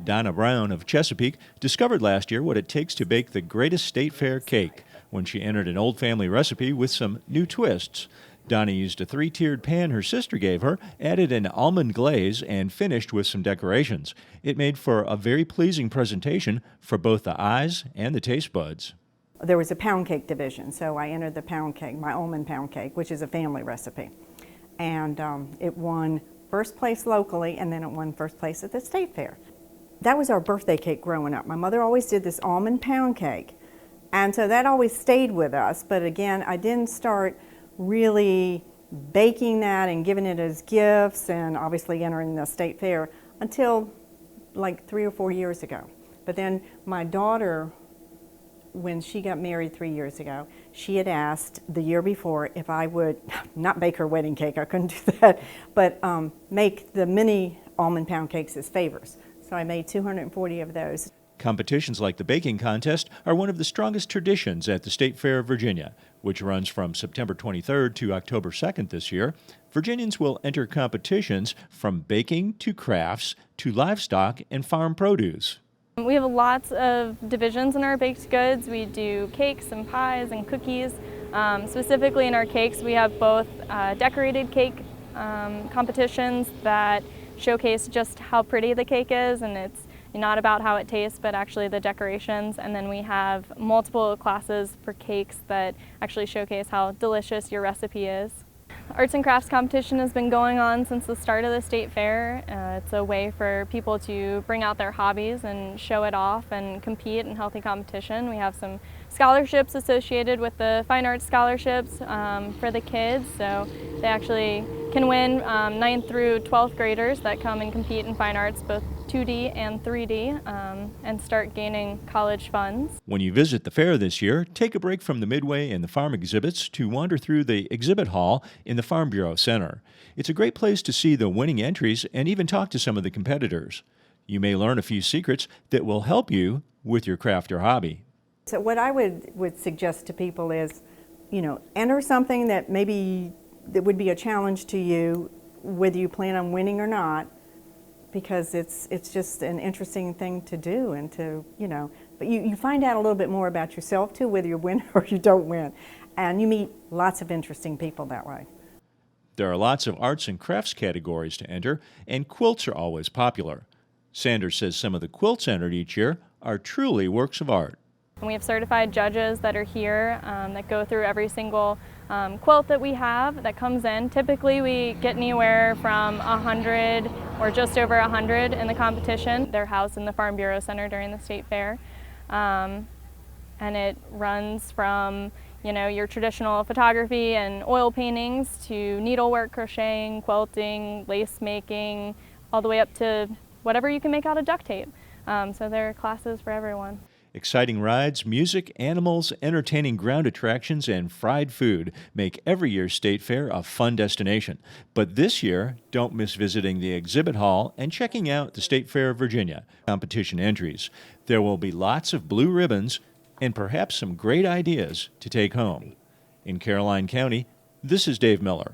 Donna Brown of Chesapeake discovered last year what it takes to bake the greatest state fair cake when she entered an old family recipe with some new twists. Donna used a 3-tiered pan her sister gave her, added an almond glaze, and finished with some decorations. It made for a very pleasing presentation for both the eyes and the taste buds. There was a pound cake division, so I entered the pound cake, my almond pound cake, which is a family recipe. And it won first place locally, and then it won first place at the state fair. That was our birthday cake growing up. My mother always did this almond pound cake, and so that always stayed with us. But again, I didn't start really baking that and giving it as gifts and obviously entering the state fair until like 3 or 4 years ago. But then my daughter, when she got married 3 years ago, she had asked the year before if I would, not bake her wedding cake, I couldn't do that, but make the mini almond pound cakes as favors. So I made 240 of those. Competitions like the baking contest are one of the strongest traditions at the State Fair of Virginia, which runs from September 23rd to October 2nd this year. Virginians will enter competitions from baking to crafts to livestock and farm produce. We have lots of divisions in our baked goods. We do cakes and pies and cookies. Specifically in our cakes, we have both decorated cake competitions that showcase just how pretty the cake is, and it's not about how it tastes, but actually the decorations. And then we have multiple classes for cakes that actually showcase how delicious your recipe is. Arts and crafts competition has been going on since the start of the state fair. It's a way for people to bring out their hobbies and show it off and compete in healthy competition. We have some scholarships associated with the fine arts scholarships for the kids, so they actually can win 9th through 12th graders that come and compete in fine arts, both 2D and 3D, and start gaining college funds. When you visit the fair this year, take a break from the Midway and the farm exhibits to wander through the exhibit hall in the Farm Bureau Center. It's a great place to see the winning entries and even talk to some of the competitors. You may learn a few secrets that will help you with your craft or hobby. So what I would suggest to people is, enter something that maybe that would be a challenge to you, whether you plan on winning or not, because it's just an interesting thing to do, and but you find out a little bit more about yourself too, whether you win or you don't win, and you meet lots of interesting people that way. There are lots of arts and crafts categories to enter, and quilts are always popular. Sanders says some of the quilts entered each year are truly works of art. We have certified judges that are here that go through every single quilt that we have that comes in. Typically we get anywhere from 100 or just over 100 in the competition. They're housed in the Farm Bureau Center during the state fair. And it runs from your traditional photography and oil paintings to needlework, crocheting, quilting, lace making, all the way up to whatever you can make out of duct tape. So there are classes for everyone. Exciting rides, music, animals, entertaining ground attractions, and fried food make every year's state fair a fun destination. But this year, don't miss visiting the exhibit hall and checking out the State Fair of Virginia competition entries. There will be lots of blue ribbons and perhaps some great ideas to take home. In Caroline County, this is Dave Miller.